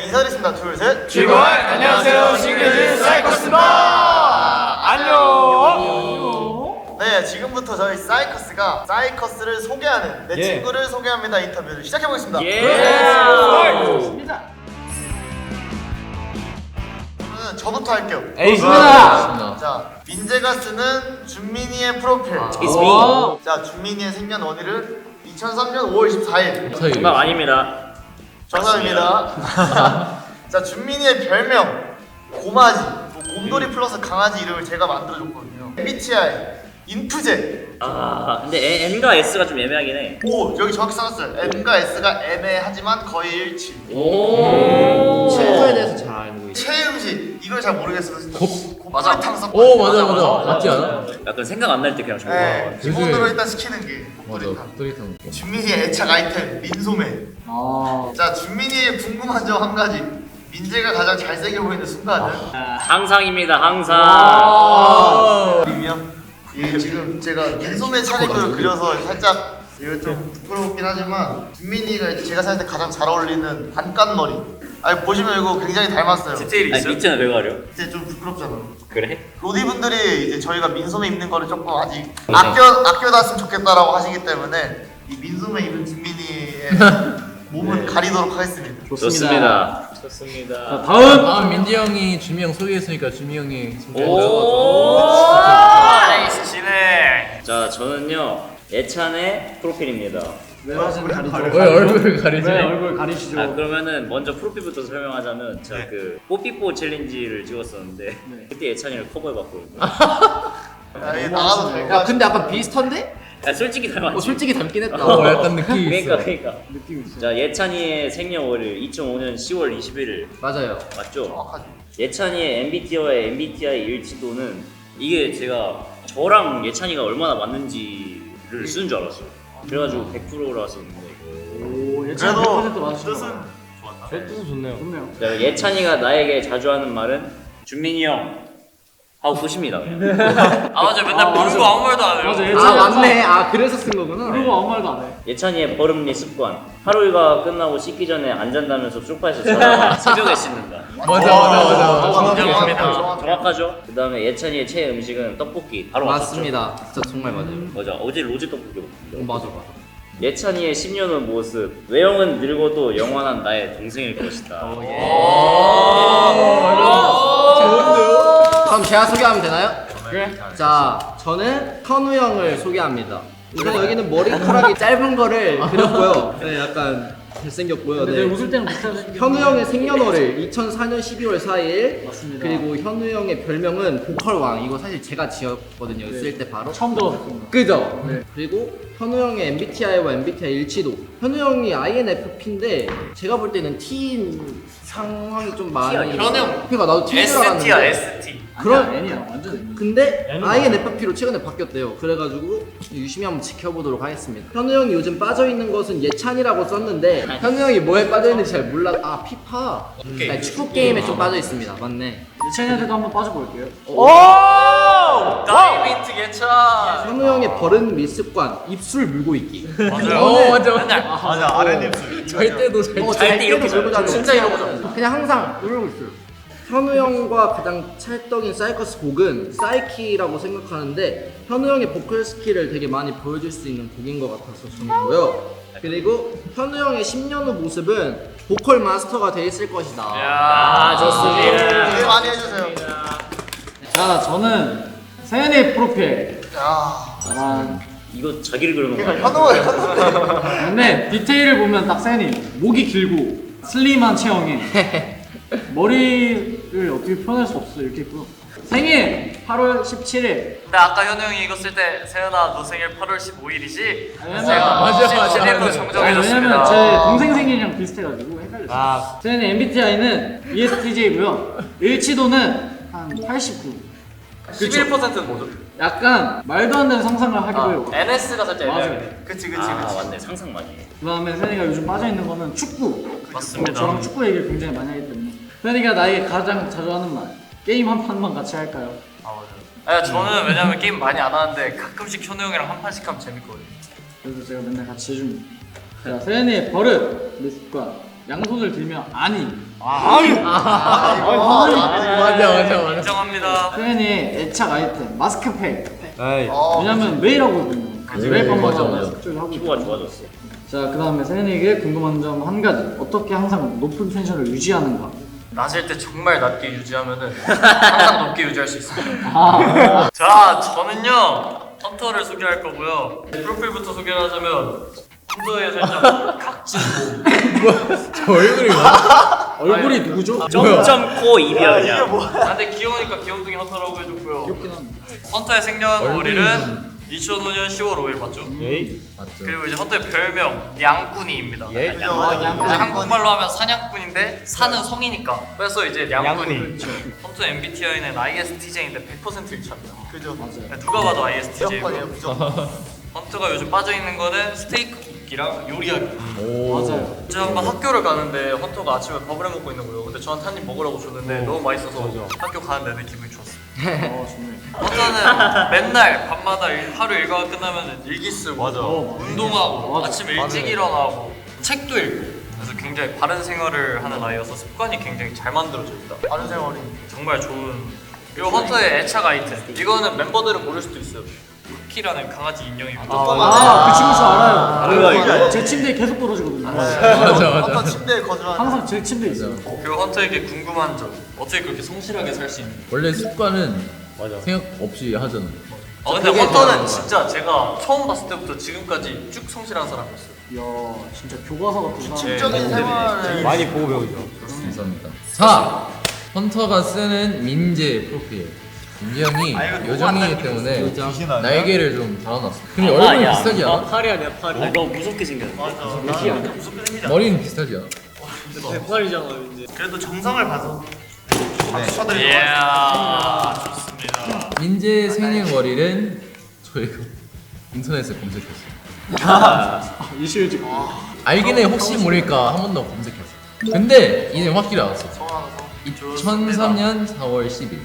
인사드리겠습니다. 둘, 셋. 즐거운 안녕하세요. 싱글즈 사이커스입니다. 안녕. 네, 지금부터 저희 사이커스를 소개하는 내 친구를 소개합니다. 인터뷰를 시작해 보겠습니다. 저부터 할게요. 좋습니다. 자, 민재가 쓰는 준민이의 프로필. 자, 준민이의 생년월일은 2003년 5월 24일. 정답 아닙니다. 정답입니다. 자, 준민이의 별명 고마지, 곰돌이 플러스 강아지 이름을 제가 만들어줬거든요. MBTI 인프제. 근데 M과 S가 좀 애매하긴 해. 오, 여기 정확히 써놨어요. M과 S가 애매하지만 거의 일치. 친구에 대해서 잘 알고 있어. 최음식 이걸 잘 모르겠어요. 맞아. 곰돌이탕 섞어. 오 맞아 맞지 않아? 약간 생각 안 날 때 그냥 저거. 네, 기본으로 일단 시키는 게 맞아 곰돌이탕. 또리탕. 준민이의 애착 아이템 민소매. 자, 준민이의 궁금한 점 한 가지. 민재가 가장 잘생겨 보이는 순간은? 항상입니다. 항상. 그림이요? 예, 지금 제가 민소매 차림을 그려서 살짝 이거 좀 부끄럽긴 하지만 준민이가 이제 제가 생각할 때 가장 잘 어울리는 단깐머리. 아니 보시면 이거 굉장히 닮았어요. 디테일이 아니 있어요? 밑에는 왜 가려? 이제 좀 부끄럽잖아. 그래? 로디 분들이 이제 저희가 민소매 입는 거를 조금 아직 아껴놨으면 좋겠다라고 하시기 때문에 이 민소매 입은 준민이의 몸을 가리도록 하겠습니다. 좋습니다. 다음 민지 형이 주미 형 소개했으니까 주미 형이 나이스 진행. 자, 저는요 예찬의 프로필입니다. 왜 얼굴 가리지? 그러면은 먼저 프로필부터 설명하자면 제가 그 뽀삐뽀 챌린지를 찍었었는데 그때 예찬이를 커버해봤거든요. 나가도 될까? 야 근데 약간 비슷한데? 야, 솔직히 닮았지. 솔직히 닮긴 했다. 약간 느낌이 있어. 그러니까. 자, 예찬이의 생년월일 2005년 10월 21일 맞아요. 맞죠? 정확하지. 예찬이의 MBTI와의 MBTI 일치도는 이게 제가 저랑 예찬이가 얼마나 맞는지를 쓰는 줄 알았어요. 그래가지고 100%라서인데. 그래도 뜻은 뜻은 좋네요. 자, 예찬이가 나에게 자주 하는 말은 준민이 형 하고 끝입니다. 맞아 맨날 모르고 아무 말도 안 해요. 아 맞네. 아 그래서 쓴 거구나. 예찬이의 버릇 및 습관. 하루가 끝나고 씻기 전에 안 잔다면서 소파에서 자다가 새벽에 씻는다. 맞아. 인정합니다. 정확하죠? 그 다음에 예찬이의 최애 음식은 떡볶이. 바로 맞습니다. 진짜 정말 맞아요. 맞아. 어제 로제 떡볶이 먹었는데. 맞아. 예찬이의 10년 후 모습. 외형은 늙어도 영원한 나의 동생일 것이다. 그럼 제가 소개하면 되나요? 그래. 자, 저는 현우 형을 소개합니다. 우선 여기는 머리카락이 짧은 거를 그렸고요. 네, 약간 잘생겼고요. 네. 웃을 때는 비슷하게 현우 형의 생년월일 2004년 12월 4일. 맞습니다. 그리고 현우 형의 별명은 보컬왕. 이거 사실 제가 지었거든요. 쓸 때 바로. 처음 들어봤습니다. 그죠? 그리고 현우 형의 MBTI와 MBTI 일치도. 현우 형이 INFP인데 제가 볼 때는 T인 상황이 좀 많이. 현우 형. 그러니까 나도 T인 줄 알았는데. ST야 ST. 그런 N이야 완전 N. 근데 INFP로 최근에 바뀌었대요. 그래가지고 유심히 한번 지켜보도록 하겠습니다. 현우 형이 요즘 빠져있는 것은 예찬이라고 썼는데 현우 형이 뭐에 빠져있는지 잘 몰라. 아 피파. 아니, 축구 게임에 좀 빠져있습니다. 맞네. 예찬이한테도 한번 빠져볼게요. 다이빈트 예찬. 현우 형의 버릇 및 습관 입술 물고 있기. 맞아요. 맞아. 맞아, 아랫입술. 잘 때도 잘 때 이렇게 물고 자요. 진짜 이러고죠. 그냥 항상 이러고 있어요. 현우 형과 가장 찰떡인 사이커스 곡은 사이키라고 생각하는데 현우 형의 보컬 스킬을 되게 많이 보여줄 수 있는 곡인 것 같아서 좋고요. 그리고 현우 형의 10년 후 모습은 보컬 마스터가 돼 있을 것이다. 좋습니다. 기대 많이 해주세요. 자 저는 세연의 프로필. 야, 이거 자기를 그려놓은 거 그러니까 아니야? 현우가 근데 디테일을 보면 딱 세연이 목이 길고 슬림한 체형에 머리를 어떻게 표현할 수 없어 이렇게 있고요. 생일 8월 17일. 근데 아까 현우 형이 이거 쓸 때 세연아 너 생일 8월 15일이지? 맞아. 17일로 정정해줬습니다. 왜냐면 제 동생 생일이랑 비슷해가지고 헷갈렸어요. 세연의 MBTI는 ESTJ고요. 일치도는 한 89. 11%는 뭐죠? 약간 말도 안 되는 상상을 하기도 해요. NS가 살짝 맞아요. 애매하네. 그치. 맞네. 상상 많이 해. 그 다음에 세연이가 요즘 빠져있는 거는 축구. 맞습니다. 저랑 축구 얘기를 굉장히 많이 하기 때문에 세연이가 나에게 가장 자주 하는 말 게임 한 판만 같이 할까요? 맞아요. 저는 왜냐면 게임 많이 안 하는데 가끔씩 현우 형이랑 한 판씩 하면 재밌거든요. 그래서 제가 맨날 같이 해줍니다. 자, 세연이의 버릇 몇 습관 양손을 들면 아니. 맞아. 인정합니다. 세연이 애착 아이템 마스크팩. 에이. 왜냐면 매일 하거든요. 매일 밤마다 맞아. 숙제를 하고 피부가 있거든요. 좋아졌어. 자, 그다음에 세연이에게 궁금한 점 한 가지. 어떻게 항상 높은 텐션을 유지하는가? 낮을 때 정말 낮게 유지하면은 항상 높게 유지할 수 있어요. 아, 자, 저는요 헌터를 소개할 거고요. 프로필부터 소개를 하자면 헌터에 살짝 각진 저 얼굴이 얼굴이 누구죠? 점점코 이별이야. 아, 근데 귀여우니까 귀염둥이 헌터라고 해줬고요. 귀엽긴 한데. 헌터의 생년월일은 2005년 10월 5일 맞죠? 에이. 맞죠. 그리고 이제 헌터의 별명 양꾼이입니다. 예? 이제 한국말로 하면 사냥꾼인데 사는 성이니까 그래서 이제 양꾼이. 헌터 MBTI는 ISTJ인데 100% 일치합니다. 그죠? 맞아요. 누가 봐도 ISTJ고요. 무조건이에요 무조건. 헌터가 요즘 빠져 있는 거는 스테이크 굽기랑 요리하기. 맞아요. 제가 한번 학교를 가는데 헌터가 아침에 밥을 해 먹고 있는 거예요. 근데 저한테 한 입 먹으라고 줬는데 너무 맛있어서 학교 가는 내내 기분이 좋았어요. 좋네. 헌터는 맨날 밤마다 하루 일과가 끝나면 일기 쓰고 맞아. 운동하고 맞아. 아침 일찍 일어나고 책도 읽고 그래서 굉장히 바른 생활을 하는 아이여서 습관이 굉장히 잘 만들어져 있다. 바른 생활이. 정말 좋은. 그리고 헌터의 애착 아이템 이거는 멤버들은 모를 수도 있어요. 쿠키라는 강아지 인형입니다. 그 친구 저 알아요. 알아요. 제 침대에 계속 떨어지거든요. 어떤 침대에 거주하는. 항상 제 침대에 있어요. 그리고 헌터에게 궁금한 점 어떻게 그렇게 성실하게 살 수 있는지. 원래 습관은 생각 없이 하잖아. 근데 헌터는 진짜 제가 처음 봤을 때부터 지금까지 쭉 성실한 사람이었어요. 이야, 진짜 교과서 같은 사람. 규칙적인 생활을. 많이 보고 배우죠. 감사합니다. 자, 헌터가 쓰는 민재 프로필. 민재 형이 요정이기 때문에 귀신 날개를 좀 달아놨어. 근데 얼굴이 비슷하지 않아? 팔이 아니야 팔이. 너 무섭게 생겼네. 머리는 비슷하지 않아? 팔이잖아 이제. 그래도 정성을 봐서. 박수 예, 쳐드리고. 좋습니다. 민재의 생일월일은 저희가 인터넷에 검색했어요. 이실직. 알긴 해, 혹시 모를까 한 번 더 검색했어. 근데 이제 확실히 알았어. 2003년 4월 10일.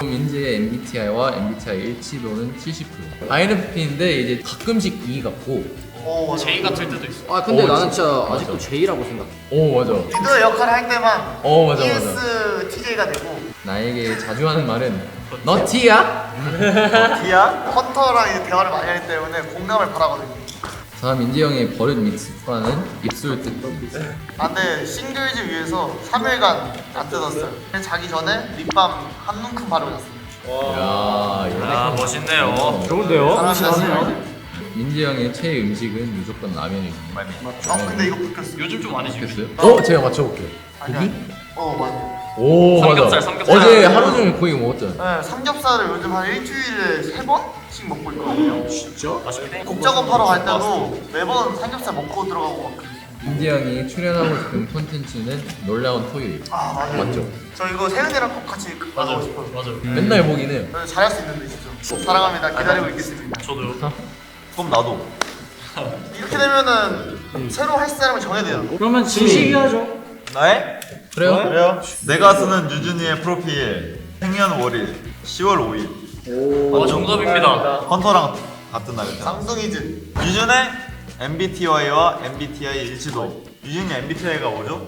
민재의 MBTI와 MBTI 일치도는 70%. INFP인데 이제 가끔씩 E 같고. 오 맞아. 제이 같을 때도 있어. 아 근데 어, 나는 진짜 맞아. 아직도 J라고 생각해. 오 맞아. 리더 역할을 할 때만 맞아. ESTJ가 되고 나에게 자주 하는 말은 너 T야? 디아 헌터랑 이제 대화를 많이 하기 때문에 공감을 바라거든요. 자, 민재 형의 버릇 및 습관은 입술 뜯기. 아 근데 싱글즈 위해서 3일간 안 뜯었어요. 자기 전에 립밤 한 움큼 바르고 잤어요. 야, 멋있네요. 좋은데요? 사람이라서. 민재 형의 최애 음식은 무조건 라면이군요. 근데 이거 바뀌었어. 요즘 좀 많이 됐어요? 지켰어요. 제가 맞춰볼게요. 고기? 맞아. 오, 삼겹살, 맞아. 삼겹살. 어제 하루 종일 고기 먹었잖아. 네, 삼겹살을 요즘 한 일주일에 3번씩 먹고 있거든요. 진짜? 맛있긴 해. 곡 작업하러 갈 때도 매번 삼겹살 먹고 들어가고 막 그래요. 민재 형이 출연하고 싶은 콘텐츠는 놀라운 토요일. 아 맞아요. 맞죠? 저 이거 세은이랑 꼭 같이 가고 싶어요. 맞아요. 맨날 보긴 해요. 저는 잘할 수 있는데 진짜. 사랑합니다. 기다리고 있겠습니다. 저도요. 그럼 나도. 이렇게 되면은 새로 할 사람을 정해야 돼요. 그러면 진식이 하죠. 나의? 그래요? 그래요? 내가 쓰는 유준이의 프로필 생년월일 10월 5일. 정답입니다. 헌터랑 같은 날이잖아. 쌍둥이즈. 유준의 MBTI와 MBTI 일치도. 유준이 MBTI가 뭐죠?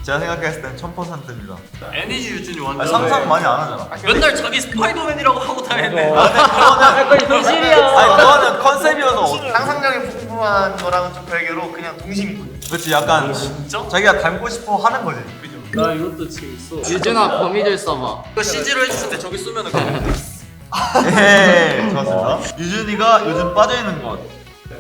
제가 생각했을 땐 1000%입니다. 에니지 유준이 아니, 완전 상상 많이 안 하잖아. 맨날 자기 스파이더맨이라고 하고 다니는데 아니 그거는 컨셉이어서 상상력이 풍부한 거랑은 좀 별개로 그냥 동심이거든요. 그렇지 약간 진짜? 자기가 닮고 싶어 하는 거지. 그죠? 나 이것도 지금 있어. 유준아 범위들 써봐. 이거 CG로 해주는데 저기 쓰면은 그냥 예, 좋았습니다. 유준이가 요즘 빠져있는 것.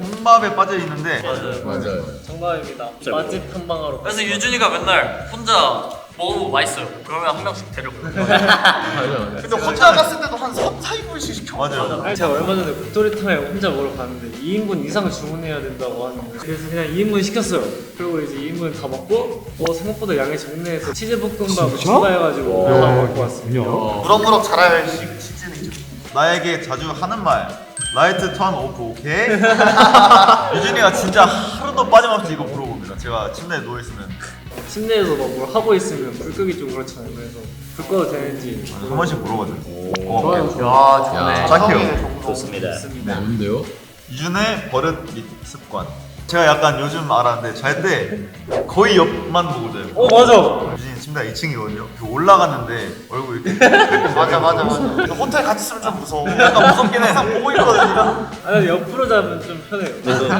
혼밥에 빠져있는데 맞아요. 정답입니다. 맛집 탐방하러. 그래서 유준이가 맨날 혼자 먹어보고 맛있어요. 그러면 한 명씩 데려가요. 맞아. 근데 혼자 갔을 때도 한 3, 4인분씩 시켜. 맞아요. 제가 얼마 전에 국토리탕에 혼자 먹으러 갔는데 2인분 이상 주문해야 된다고 하는 거예요. 그래서 그냥 2인분 시켰어요. 그리고 이제 2인분 다 먹고 생각보다 양이 적네해서 치즈볶음밥 추가해가지고 다 먹고 왔습니다. 무럭무럭 자랄 시즌이죠. 나에게 자주 하는 말 라이트 턴 오프 오케이? 유준이가 진짜 하루도 빠짐없이 이거 물어봅니다. 제가 침대에 누워있으면 침대에서 막 뭘 하고 있으면 불 끄기 좀 그렇잖아요. 그래서 불 꺼도 되는지 한 번씩 물어봐줘요. 야, 야, 착해요. 좋습니다. 뭔데요? 유준의 버릇 및 습관 제가 약간 요즘 알았는데 잘 때 거의 옆만 보고 자요. 맞아. 유진이 침대가 2층이거든요. 얼굴 올라갔는데 얼굴 이렇게 맞아. 호텔 같이 쓰면 좀 무서워. 약간 무섭긴 해. 항상 보고 있거든요. 아니 옆으로 자면 좀 편해요.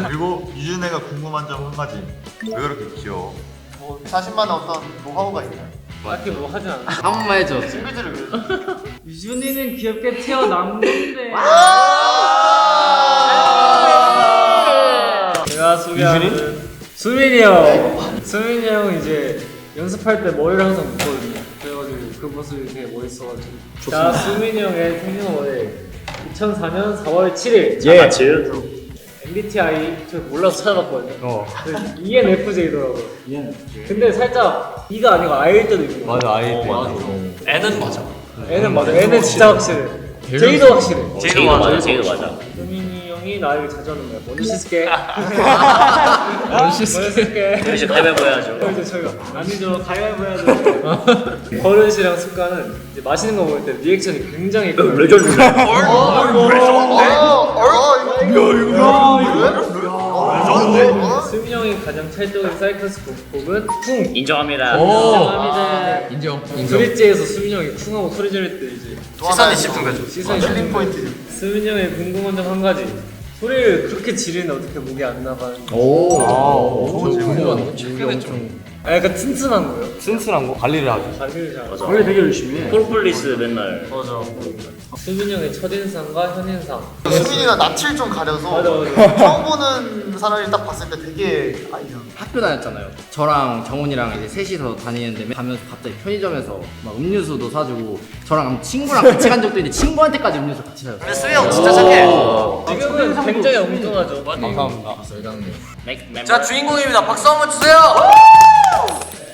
그리고 유진이가 궁금한 점 한 가지. 왜 그렇게 귀여워? 뭐 자신만의 어떤 노하우가 있나요? 딱히 뭐 하진 않아. 한 번만 해줘. 싱글즈를 위해서. 유준이는 귀엽게 태어났는데. 제가 소개하는 수민이 형. 수민이 형은 이제 연습할 때 머리를 항상 묶거든요. 그래가지고 그 모습이 되게 멋있어가지고. 자, 수민이 형의 생년월일 2004년 4월 7일. 장아츠. MBTI 저 몰라서 찾아봤거든요. ENFJ더라고요. 근데 살짝 E가 아니고 I일 때도 있고. 맞아 아이 때. N은 맞아. N은 맞아. N은 진짜 확실해. J도 확실해. 제이도 맞아. 제이도 맞아. 수민이 형이 나를 자주 하는 거야. 먼저 씻을게. 멋있어. 씻을게. 이제 가위바위보 해야죠. 이제 저희가 아니죠. 가위바위보 해야죠. 버릇이랑 습관은 이제 맛있는 거 먹을 때 리액션이 굉장히 커요. 레전드. 수민이 형이 가장 찰떡인 사이커스 곡은 쿵. 인정합니다. 오. 인정. 브릿지에서 수민이 형이 쿵하고 소리 지를 때 이제 시선이 짚은 거죠. 시선이 힐링 포인트. 수민이 형의 궁금한 점 한 가지. 소리를 그렇게 지르는데 어떻게 목이 안 나가는지. 궁금한데? 최근에 좀 약간 튼튼한 거예요. 튼튼한 거 관리를 하죠. 관리를 잘 하죠. 관리 되게 열심히 해. 폴폴리스 맨날. 수민이 형의 첫인상과 현인상. 수민이가 낯을 좀 가려서 맞아. 처음 보는 사람을 딱 봤을 때 되게 아이야. 학교 다녔잖아요. 저랑 정훈이랑 이제 셋이서 다니는데 가면서 갑자기 편의점에서 막 음료수도 사주고 저랑 친구랑 같이 간 적도 있는데 친구한테까지 음료수 같이 사줬어요. 근데 수희 형 진짜 착해. 지금은 굉장히 엉뚱하죠. 감사합니다. 설강님. 자 주인공입니다. 박수 한번 주세요.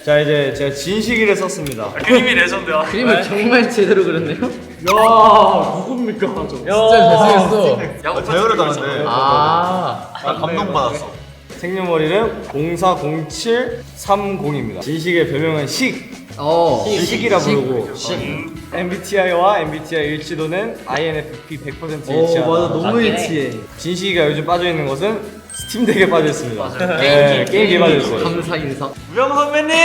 자 이제 제가 진시기를 썼습니다. 그림이 레전드야. 그림을 정말 제대로 그렸네요. 야 누굽니까 저? 진짜 잘생겼어. 야구 대열을 당했네. 아. 나 감동받았어. 생년월일은 040730입니다. 진식의 별명은 식. 식이라 부르고 MBTI와 MBTI 일치도는 INFP 100% 일치하다. 맞아 너무 일치해. 진식이가 요즘 빠져있는 것은 스팀덱에 빠져있습니다. 맞아요. 네, 게임기에 빠져있어요. 감사 인사. 우영 선배님!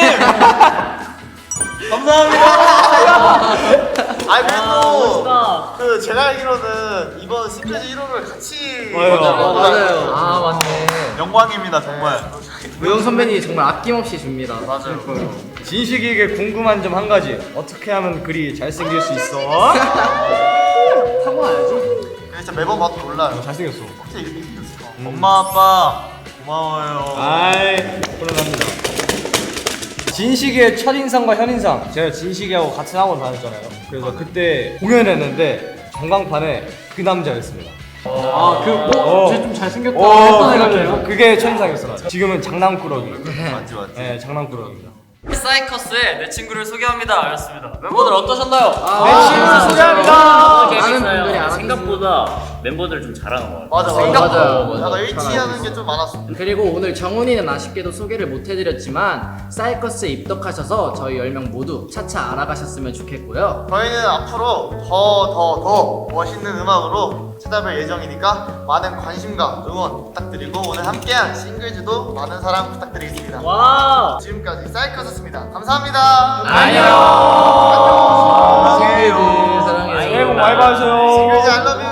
아니 그래도 그 제가 알기로는 이번 싱글즈 1호를 같이 맞아요. 아 맞네. 영광입니다 정말. 우영 선배님이 정말 아낌없이 줍니다. 맞아요. 진식이에게 궁금한 점 한 가지. 어떻게 하면 그리 잘생길 수 있어? 타고 와야지. 근데 진짜 매번 봐도 놀라요. 잘생겼어. 어떻게 이렇게 생겼을까? 엄마 아빠 고마워요. 아이, 훈훈합니다. 진식이의 첫인상과 현인상. 제가 진식이하고 같은 학원 다녔잖아요. 그래서 그때 공연을 했는데 전광판에 그 남자였습니다. 쟤좀 잘생겼다 했던 애가 그게 첫인상이었어요. 지금은 장난꾸러기. 맞지. 네, 장난꾸러기입니다. 사이커스의 내 친구를 소개합니다. 였습니다. 멤버들 어떠셨나요? 내 친구를 소개합니다. 많은 분들이 생각보다 멤버들 좀 잘하는 것 같아요. 맞아. 맞아요. 약간 일치하는 게 좀 많았어. 그리고 오늘 정훈이는 아쉽게도 소개를 못 해드렸지만 사이커스에 입덕하셔서 저희 10명 모두 차차 알아가셨으면 좋겠고요. 저희는 앞으로 더 멋있는 음악으로 찾아뵐 예정이니까 많은 관심과 응원 부탁드리고 오늘 함께한 싱글즈도 많은 사랑 부탁드리겠습니다. 와. 지금까지 사이커스였습니다. 감사합니다. 안녕. 싱글즈 사랑해요. 새해 복 많이 받으세요. 싱글즈 I love you.